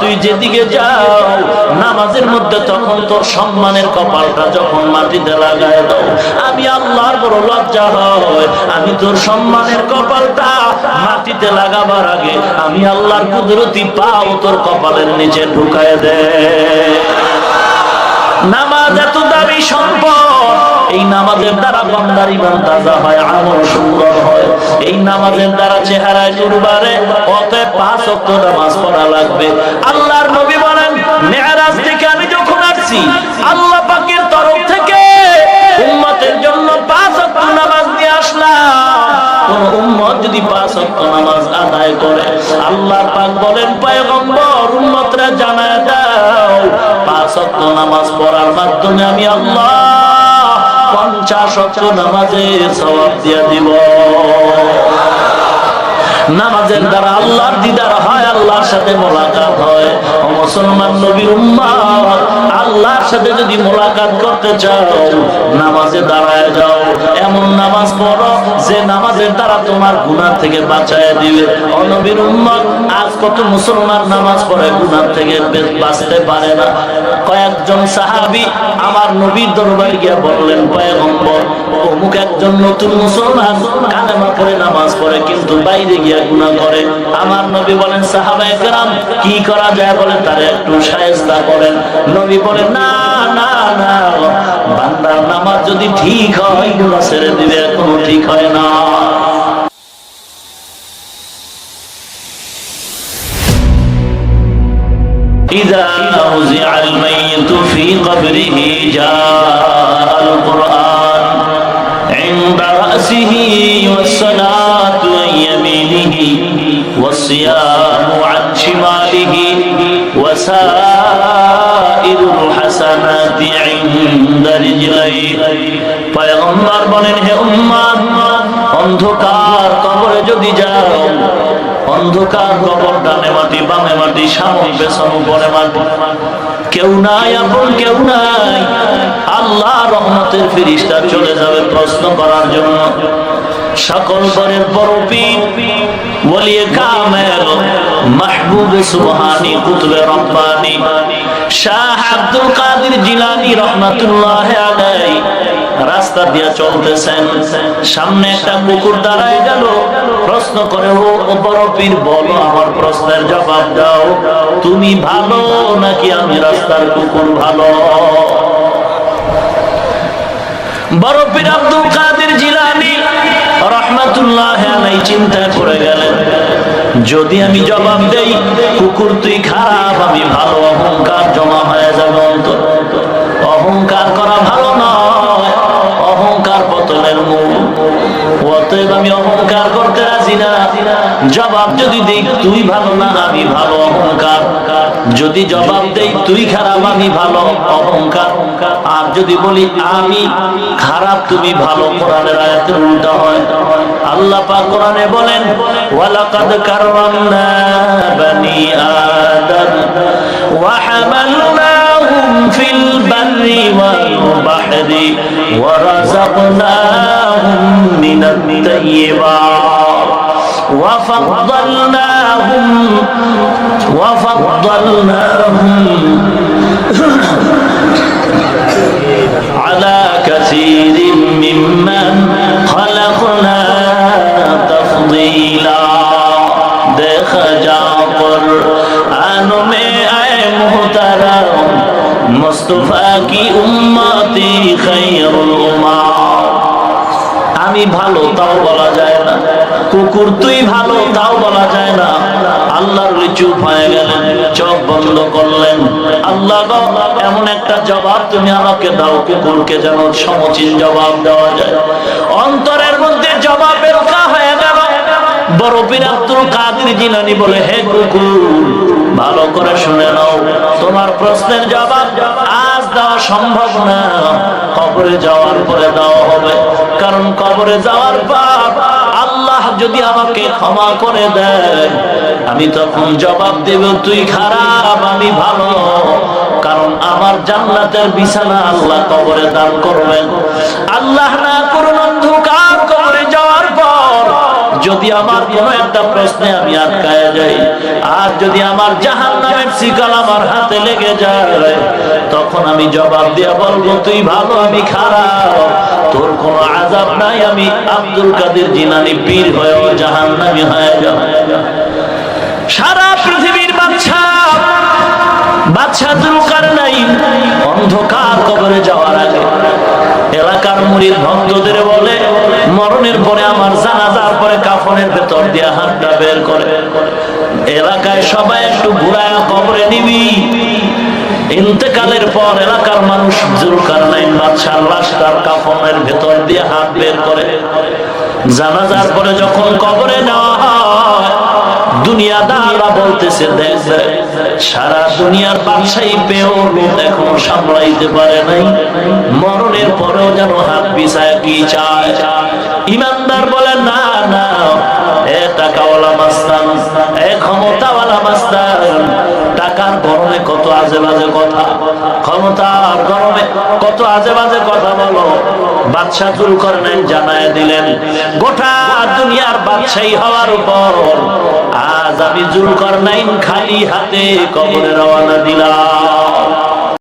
তুই যেদিকে যাও নামাজের মধ্যে তখন তোর সম্মানের কপালটা যখন মাটিতে লাগায় দাও, আমি আল্লাহর বড় লজ্জা হয়, আমি তোর সম্মানের কপালটা মাটিতে লাগাবার আগে আমি আল্লাহর কুদরতি পাও তোর কপালের নিচে ঢুকায় দে। নামাজ এত দামি সম্পদ, এই নামাজের দ্বারা বান্দার ঈমান তাজা হয়, আমল সুন্দর হয়, এই নামাজের দ্বারা চেহারায় নূর বাড়ে। অতএব 5 ওয়াক্ত নামাজ পড়া লাগবে। আল্লাহর নবী বলেন, মেরাজ থেকে আমি যখন আসছি আল্লাহ পাকের তরফ থেকে উম্মতের জন্য 5 ওয়াক্ত নামাজ নিয়ে আসলাম। কোন উম্মত যদি 5 ওয়াক্ত নামাজ আদায় করে, আল্লাহ পাক বলেন, পয়গম্বর উম্মতরা জানায় দাও 5 ওয়াক্ত নামাজ পড়ার মাধ্যমে আমি আল্লাহ 50 ওয়াক্ত নামাজের সওয়াব দিয়ে দিব। নামাজের দ্বারা আল্লাহর দিদার হয়, আল্লাহর সাথে মোলাকাত হয়। ও মুসলমান নবীর উম্মত, আল্লাহর সাথে যদি মোলাকাত করতে চাও নামাজে দাঁড়ায় যাও, এমন নামাজ পড়ো যে নামাজের দ্বারা তোমার গুনাহ থেকে বাঁচায় দিবে। ও নবীর উম্মত, আজ কত মুসলমান নামাজ পড়ে গুনাহ থেকে বাঁচতে পারে না। কয়েকজন সাহাবী আমার নবীর দরবারে গিয়ে বললেন, পয়গম্বর অমুক একজন নতুন মুসলমান কালেমা পড়ে নামাজ পড়ে কিন্তু বাইরে গিয়ে গুনাহ করে। আমার নবী বলেন, সাহাবায়ে কেরাম কি করা যায় বলেন, তারে একটু শায়েস্তা করেন। নবী বলেন, না না না, বান্দার নামাজ যদি ঠিক হয় গুনাহ ছেড়ে দিবে, এখনো ঠিক হয় না। إذا أوزع الميت في قبره جاء القرآن عند رأسه والصلاة عن يمينه والصيام عن شماله وسائر الحسنات عند رجليه। পয়গম্বর বলেন, হে উম্মত, অন্ধকার কবরে যদি যাও, অন্ধকার কবর, ডানে মাটি বামে মাটি, সামনে পেছনে উপরে মাটি, কেউ নাই আপন কেউ নাই। আল্লাহ রহমতের ফেরেশতা চলে যাবে প্রশ্ন করার জন্য। সকল পরের পরপীর ওলিয়ে কামেল মাহবুব সুবহানী কুতুবে রব্বানী শাহ আব্দুল কাদের জিলানী রাহমাতুল্লাহ আলাইহি রাস্তা দিয়ে চলতেছেন, সামনে একটা কুকুর দাঁড়ায় গেল, প্রশ্ন করে, ও বড় পীর বলো, আমার প্রশ্নের জবাব দাও, তুমি ভালো নাকি আমি রাস্তার কুকুর ভালো? বড় পীর আব্দুল কাদের জিলানী রাহমাতুল্লাহ আলাইহি চিন্তায় পড়ে গেলেন, যদি আমি জবাব দেই কুকুর তুই খারাপ আমি ভালো, অহংকার জমা হয়ে যাবে অন্তর। অহংকার করা ভালো নয়, অহংকার পতনের মূল। অতএব আমি অহংকার করতে রাজি না। জবাব যদি দিই তুই ভালো না আমি ভালো, অহংকার। যদি জবাব দেই তুই খারাপ আমি ভালো, অহংকার। আর যদি বলি আমি খারাপ তুমি ভালো, কোরআনের আয়াতের উল্টা হয়। আল্লাহ পাক কোরআনে বলেন, ওয়ালাকাদ কাররামনা বানি আদম ওয়া হামালনাহুম ফিল বাররি ওয়াল বাহরি ওয়া রাযাকনাহুম মিনাত তাইয়্যিবাত ওয়া ফাদ্দালনাহুম আলা কাসীরিম মিম্মান খালাকনা তফদীলা। দেখা যাও কুরআন মে আয়ে মুহতারাম মুস্তাফা কি উম্মতি খায়রুল উম্মাহ। আমি ভালো তাও বলা যায় না, কুকুর তুই ভালো তাও বলা যায় না। আল্লাহর চুপ হয়ে গেলেন, চোখ বন্ধ করলেন। আল্লাহ গো, এমন একটা জবাব তুমি আমাকে দাও কুকুরকে যেন সমুচিত জবাব দেওয়া যায়। অন্তরের মধ্যে জবাবের কা হয়ে গেল। বড় পীর আব্দুল কাদের জিলানী বলে, হে কুকুর ভালো করে শুনে নাও, তোমার প্রশ্নের জবাব আজ দেওয়া সম্ভব না, কবরে যাওয়ার পরে দেওয়া হবে। কারণ কবরে যাওয়ার পর আল্লাহ যদি আমাকে ক্ষমা করে দেয় আমি তখন জবাব দেব তুই খারাপ আমি ভালো। কারণ আমার জান্নাতের বিছানা আল্লাহ কবরে দান করবেন। আল্লাহ না করুন অন্ধকার কবরে যাওয়ার পর যদি আমার কোনো একটা প্রশ্নে আমি আটকায় যাই, আর যদি আমার জাহান্নামের শিকল আমার হাতে লেগে যায়, তখন আমি জবাব দিয়া বলবো তুই ভালো আমি খারাপ, তোর কোনো আযাব নাই, আমি আব্দুল কাদের জিলানী পীর হয়েও জাহান্নামী হয়ে যাব। সারা পৃথিবীর বাদশা যুলকারনাইন অন্ধকার কবরে যাওয়ার আগে এলাকার মুরিদ ভক্তদের বলে, মরণের পরে আমার জানাজার পরে কাফনের ভেতর দিয়ে হাতটা বের করে এলাকায় সবাই একটু ঘুরায় কবরে নিবি। ইন্তেকালের পর এলাকার মানুষ যুলকারনাইন বাদশার লাশ তার কাফনের ভেতর দিয়ে হাত বের করে। জানাজার পরে যখন কবরে নেওয়া হয়, দুনিয়াদাররা বলতেছে দেখ সারা দুনিয়ার বাদশাহী পেয়েও লোক এখনো সামলাইতে পারে নাই, মরণের পরেও যেন হাত বিছায় কি চায়। ইমানদার বলে না না, এ টাকাওয়ালা মাস্তান, এ ক্ষমতাওয়ালা মাস্তান, টাকার গরমে কত আজে বাজে কথা, ক্ষমতার গরমে কত আজে বাজে কথা বলো। বাদশা যুলকারনাইন জানায় দিলেন, গোটা দুনিয়ার বাদশাহী হওয়ার উপর আজ আমি যুলকারনাইন খালি হাতে কবরে রওনা দিলাম।